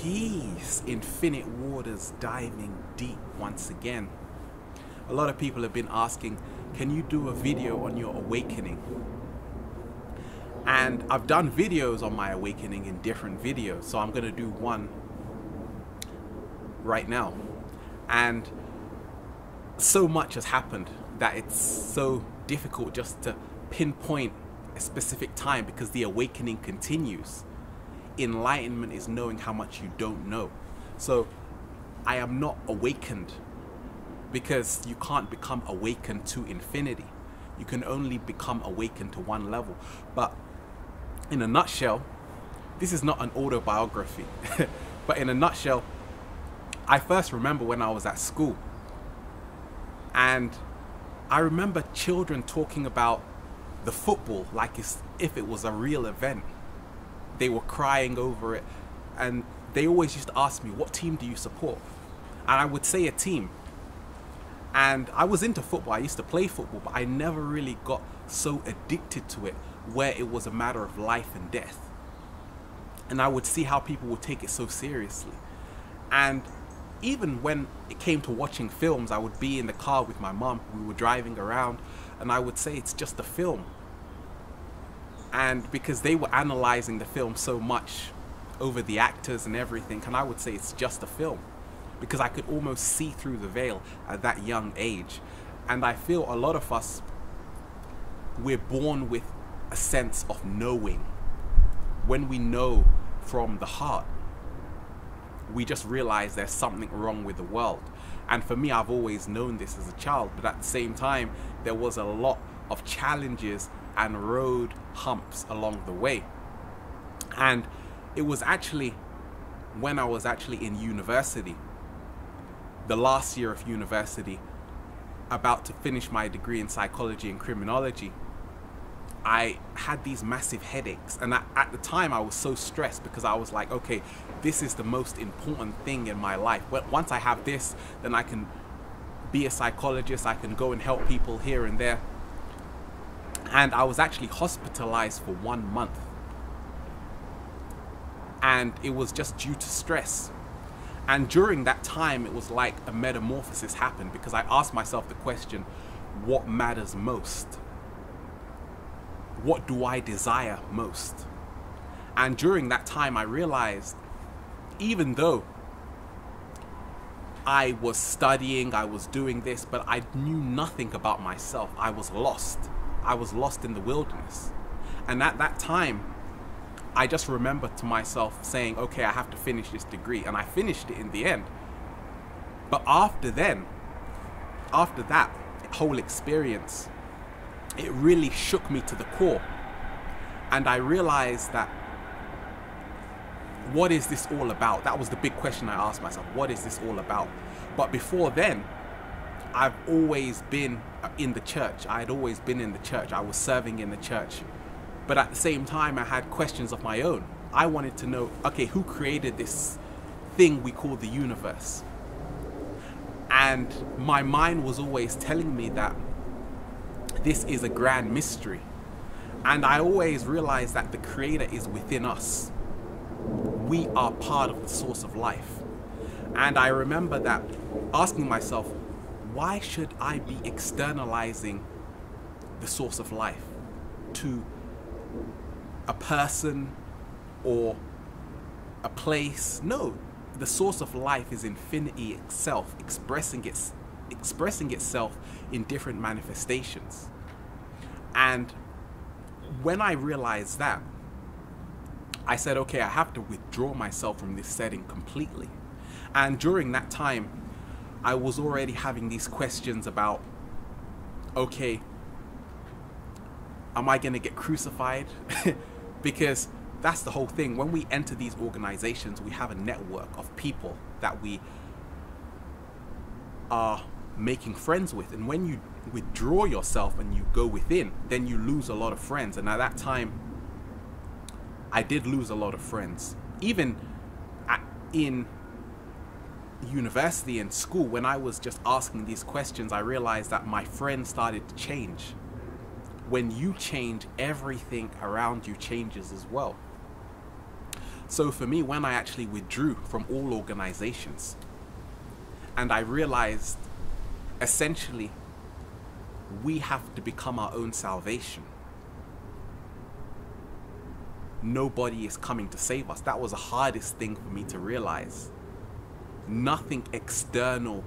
Peace, infinite waters diving deep once again. A lot of people have been asking, can you do a video on your awakening? And I've done videos on my awakening in different videos, so I'm going to do one right now. And so much has happened that it's so difficult just to pinpoint a specific time, because the awakening continues. Enlightenment is knowing how much you don't know. So I am not awakened, because you can't become awakened to infinity. You can only become awakened to one level. But in a nutshell, this is not an autobiography, but in a nutshell, I first remember when I was at school, and I remember children talking about the football like as if it was a real event. They were crying over it, and they always used to ask me, what team do you support? And I would say a team. And I was into football, I used to play football, but I never really got so addicted to it where it was a matter of life and death. And I would see how people would take it so seriously. And even when it came to watching films, I would be in the car with my mom, we were driving around, and I would say it's just a film. And because they were analyzing the film so much over the actors and everything, and I would say it's just a film, because I could almost see through the veil at that young age. And I feel a lot of us, we're born with a sense of knowing. When we know from the heart, we just realize there's something wrong with the world. And for me, I've always known this as a child, but at the same time, there was a lot of challenges and road humps along the way. And it was actually when I was actually in university, the last year of university, about to finish my degree in psychology and criminology, I had these massive headaches. And at the time I was so stressed, because I was like, okay, this is the most important thing in my life. Once I have this, then I can be a psychologist, I can go and help people here and there. And I was actually hospitalized for 1 month. And it was just due to stress. And during that time, it was like a metamorphosis happened, because I asked myself the question, what matters most? What do I desire most? And during that time, I realized, even though I was studying, I was doing this, but I knew nothing about myself. I was lost. I was lost in the wilderness. And at that time, I just remember to myself saying, okay, I have to finish this degree. And I finished it in the end. But after that whole experience, it really shook me to the core. And I realized that, what is this all about? That was the big question I asked myself. What is this all about? But before then, I've always been in the church. I had always been in the church. I was serving in the church. But at the same time, I had questions of my own. I wanted to know, okay, who created this thing we call the universe? And my mind was always telling me that this is a grand mystery. And I always realized that the creator is within us. We are part of the source of life. And I remember that asking myself, why should I be externalizing the source of life to a person or a place? No, the source of life is infinity itself, expressing itself in different manifestations. And when I realized that, I said, okay, I have to withdraw myself from this setting completely. And during that time, I was already having these questions about, okay, am I going to get crucified? Because that's the whole thing. When we enter these organizations, we have a network of people that we are making friends with. And when you withdraw yourself and you go within, then you lose a lot of friends. And at that time, I did lose a lot of friends. Even in university and school, when I was just asking these questions, I realized that my friends started to change. When you change, everything around you changes as well. So for me, when I actually withdrew from all organizations, and I realized essentially we have to become our own salvation. Nobody is coming to save us. That was the hardest thing for me to realize. Nothing external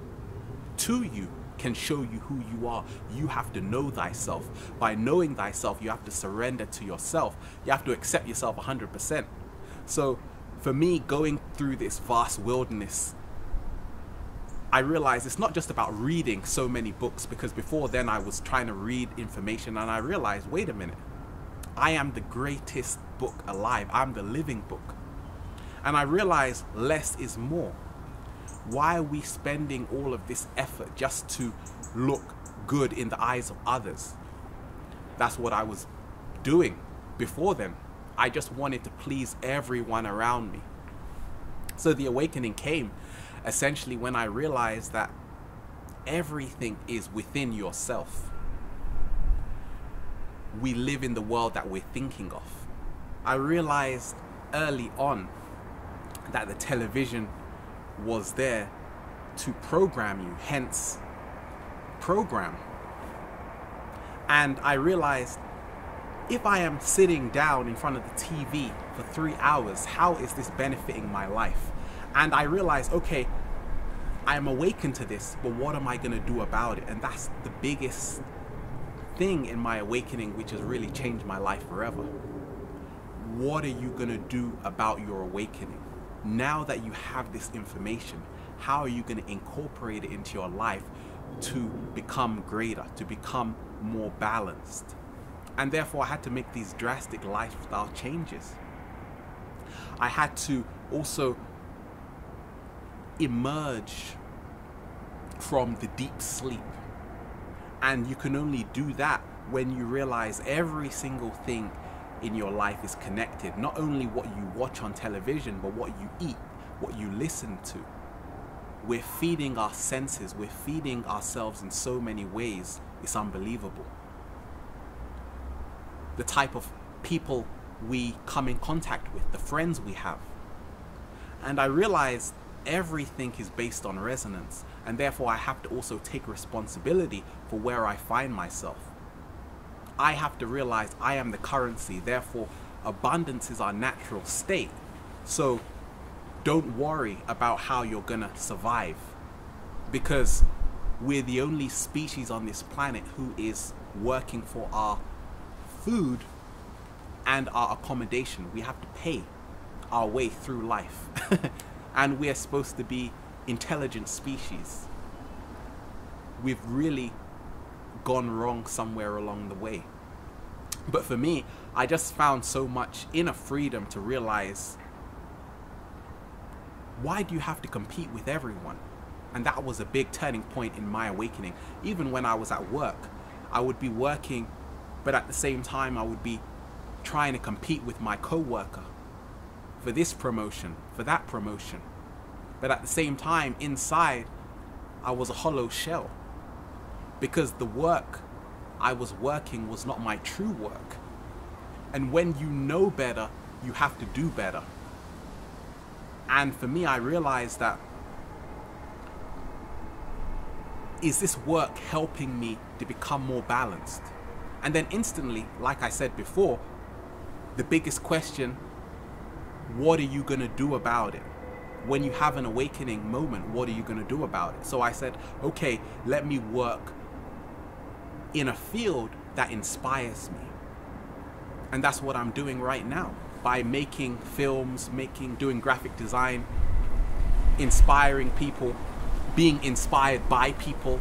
to you can show you who you are. You have to know thyself. By knowing thyself, you have to surrender to yourself. You have to accept yourself 100%. So for me, going through this vast wilderness, I realized it's not just about reading so many books, because before then I was trying to read information and I realized, wait a minute, I am the greatest book alive. I'm the living book. And I realized less is more. Why are we spending all of this effort just to look good in the eyes of others? That's what I was doing before then. I just wanted to please everyone around me. So the awakening came essentially when I realized that everything is within yourself. We live in the world that we're thinking of. I realized early on that the television was there to program you, hence program. And I realized if I am sitting down in front of the TV for 3 hours, how is this benefiting my life? And I realized, okay, I am awakened to this, but what am I going to do about it? And that's the biggest thing in my awakening, which has really changed my life forever. What are you going to do about your awakening? Now that you have this information, how are you going to incorporate it into your life to become greater, to become more balanced? And therefore I had to make these drastic lifestyle changes. I had to also emerge from the deep sleep. And you can only do that when you realize every single thing in your life is connected. Not only what you watch on television, but what you eat, what you listen to. We're feeding our senses, we're feeding ourselves in so many ways. It's unbelievable. The type of people we come in contact with, the friends we have. And I realized everything is based on resonance, and therefore I have to also take responsibility for where I find myself. I have to realize I am the currency, therefore abundance is our natural state. So don't worry about how you're gonna survive, because we're the only species on this planet who is working for our food and our accommodation. We have to pay our way through life. And we're supposed to be intelligent species. We've really gone wrong somewhere along the way. But for me, I just found so much inner freedom to realize, why do you have to compete with everyone? And that was a big turning point in my awakening. Even when I was at work, I would be working, but at the same time I would be trying to compete with my co-worker for this promotion, for that promotion. But at the same time, inside, I was a hollow shell, because the work I was working was not my true work. And when you know better, you have to do better. And for me, I realized that, is this work helping me to become more balanced? And then instantly, like I said before, the biggest question, what are you going to do about it? When you have an awakening moment, what are you going to do about it? So I said, okay, let me work in a field that inspires me. And that's what I'm doing right now, by making films, doing graphic design, inspiring people, being inspired by people.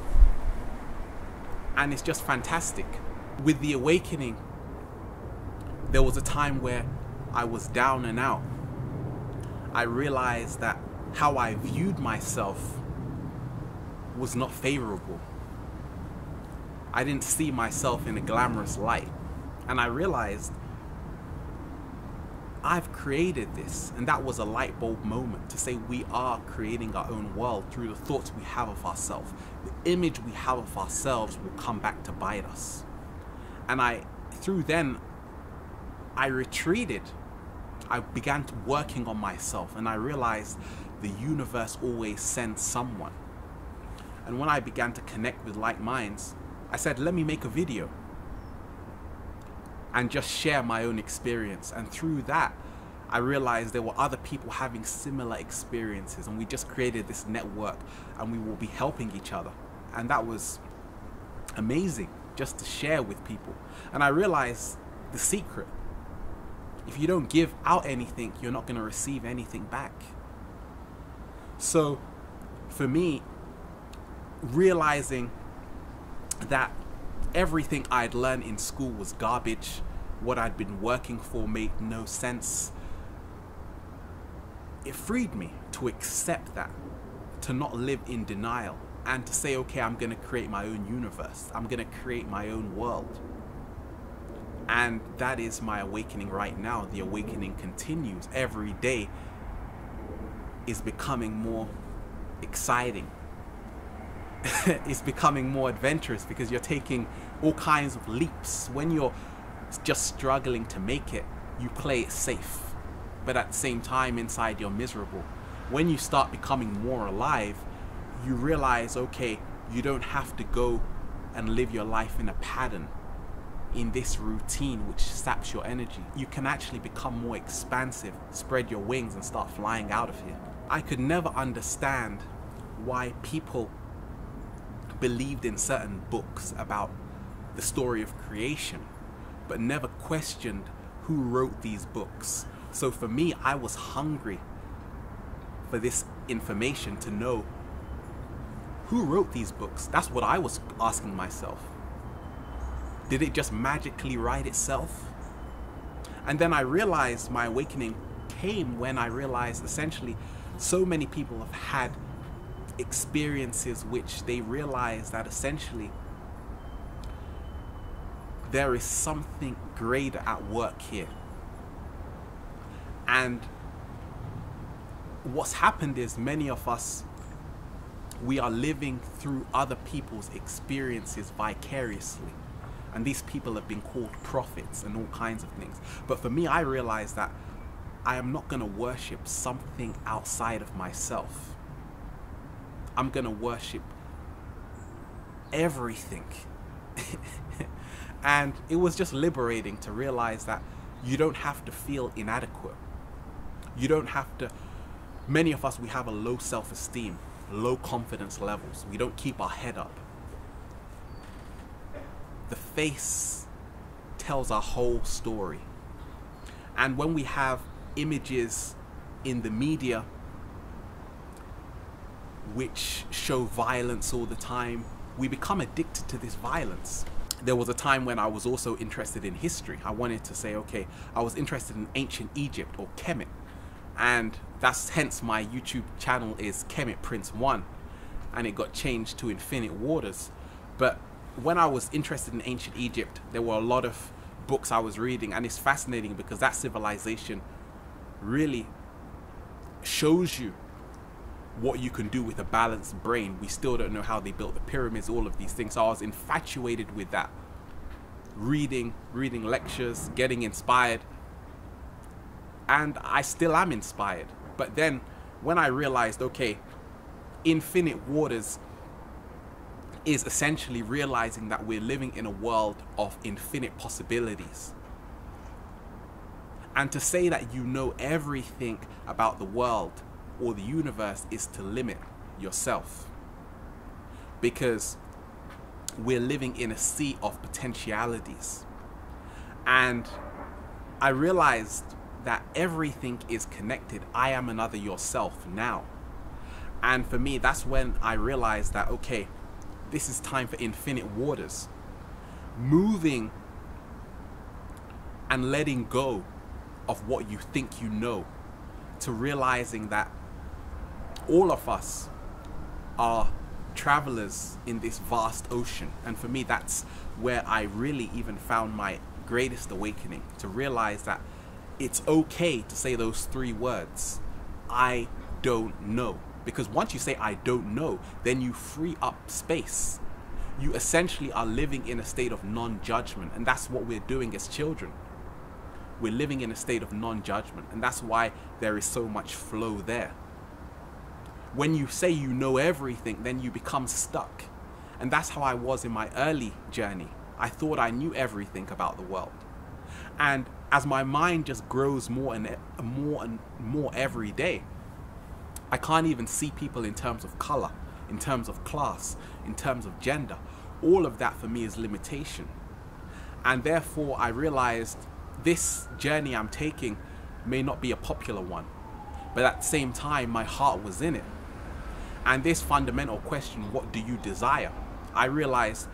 And it's just fantastic. With the awakening, there was a time where I was down and out. I realized that how I viewed myself was not favorable. I didn't see myself in a glamorous light. And I realized I've created this. And that was a light bulb moment to say we are creating our own world through the thoughts we have of ourselves. The image we have of ourselves will come back to bite us. And through then, I retreated I began working on myself, and I realized the universe always sends someone. And when I began to connect with like minds, I said, let me make a video and just share my own experience. And through that, I realized there were other people having similar experiences, and we just created this network, and we will be helping each other. And that was amazing, just to share with people. And I realized the secret: if you don't give out anything, you're not going to receive anything back. So for me, realizing that everything I'd learned in school was garbage, what I'd been working for made no sense, it freed me to accept that, to not live in denial, and to say, okay, I'm going to create my own universe. I'm going to create my own world. And that is my awakening right now. The awakening continues. Every day is becoming more exciting. It's becoming more adventurous, because you're taking all kinds of leaps. When you're just struggling to make it, you play it safe, but at the same time inside you're miserable. When you start becoming more alive, you realize, okay, you don't have to go and live your life in a pattern, in this routine which saps your energy. You can actually become more expansive, spread your wings and start flying out of here. I could never understand why people believed in certain books about the story of creation, but never questioned who wrote these books. So for me, I was hungry for this information, to know who wrote these books. That's what I was asking myself. Did it just magically write itself? And then I realized my awakening came when I realized essentially so many people have had experiences which they realize that essentially there is something greater at work here. And what's happened is, many of us, we are living through other people's experiences vicariously. And these people have been called prophets and all kinds of things. But for me, I realized that I am not going to worship something outside of myself. I'm going to worship everything. And it was just liberating to realize that you don't have to feel inadequate. You don't have to. Many of us, we have a low self-esteem, low confidence levels. We don't keep our head up. The face tells our whole story. And when we have images in the media which show violence all the time, we become addicted to this violence. There was a time when I was also interested in history. I wanted to say, okay, I was interested in ancient Egypt, or Kemet. And that's hence my YouTube channel is Kemet Prince 1. And it got changed to Infinite Waters. But when I was interested in ancient Egypt, there were a lot of books I was reading. And it's fascinating because that civilization really shows you what you can do with a balanced brain. We still don't know how they built the pyramids, all of these things. So I was infatuated with that. Reading lectures, getting inspired. And I still am inspired. But then when I realized, okay, Infinite Waters is essentially realizing that we're living in a world of infinite possibilities. And to say that you know everything about the world or the universe is to limit yourself, because we're living in a sea of potentialities. And I realized that everything is connected. I am another yourself now. And for me, that's when I realized that, okay, this is time for Infinite Waters. Moving and letting go of what you think you know, to realizing that all of us are travelers in this vast ocean. And for me, that's where I really even found my greatest awakening, to realize that it's okay to say those 3 words, I don't know. Because once you say I don't know, then you free up space. You essentially are living in a state of non-judgment, and that's what we're doing as children. We're living in a state of non-judgment, and that's why there is so much flow there. When you say you know everything, then you become stuck. And that's how I was in my early journey. I thought I knew everything about the world. And as my mind just grows more and more every day, I can't even see people in terms of color, in terms of class, in terms of gender. All of that for me is limitation. And therefore I realized this journey I'm taking may not be a popular one, but at the same time my heart was in it. And this fundamental question, what do you desire? I realized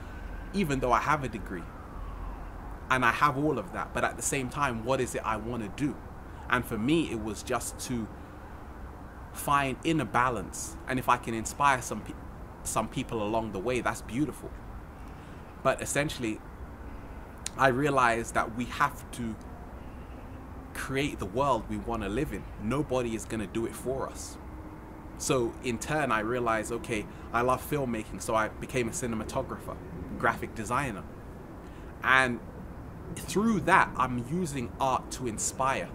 even though I have a degree and I have all of that, but at the same time, what is it I want to do? And for me, it was just to find inner balance. And if I can inspire some people along the way, that's beautiful. But essentially, I realized that we have to create the world we want to live in. Nobody is going to do it for us. So in turn, I realized, okay, I love filmmaking, so I became a cinematographer, graphic designer. And through that, I'm using art to inspire.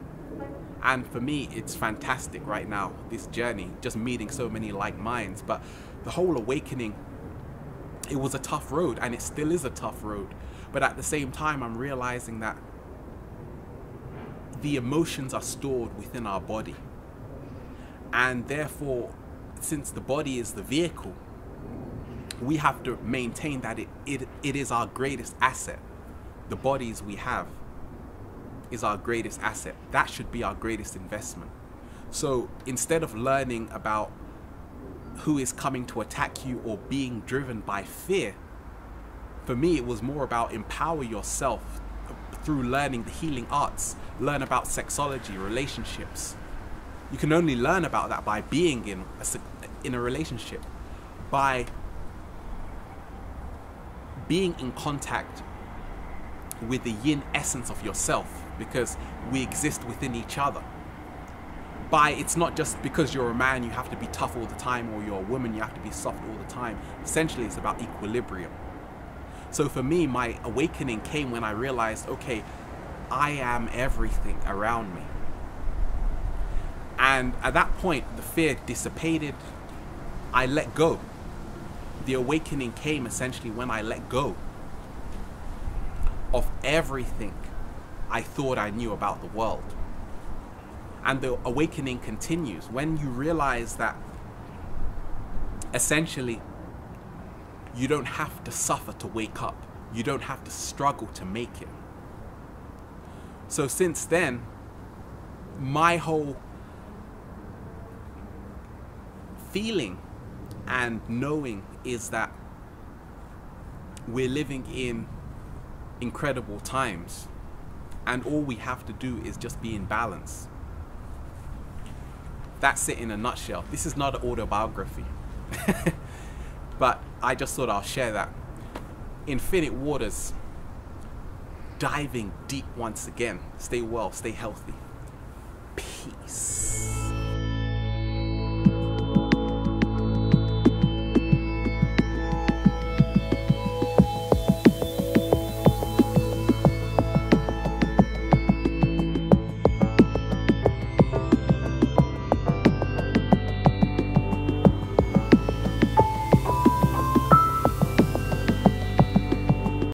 And for me, it's fantastic right now, this journey, just meeting so many like minds. But the whole awakening, it was a tough road, and it still is a tough road. But at the same time, I'm realizing that the emotions are stored within our body. And therefore, since the body is the vehicle, we have to maintain that it is our greatest asset. The bodies we have is our greatest asset. That should be our greatest investment. So instead of learning about who is coming to attack you or being driven by fear, for me it was more about empower yourself through learning the healing arts, learn about sexology, relationships. You can only learn about that by being in a relationship, by being in contact with the yin essence of yourself, because we exist within each other. It's not just because you're a man you have to be tough all the time, or you're a woman you have to be soft all the time. Essentially, it's about equilibrium. So for me, my awakening came when I realized, okay, I am everything around me. And at that point, the fear dissipated. I let go. The awakening came essentially when I let go of everything I thought I knew about the world. And the awakening continues when you realize that essentially you don't have to suffer to wake up. You don't have to struggle to make it. So since then, my whole feeling and knowing is that we're living in incredible times, and all we have to do is just be in balance. That's it in a nutshell. This is not an autobiography, but I just thought I'll share that. Infinite waters, diving deep once again. Stay well, stay healthy. Peace.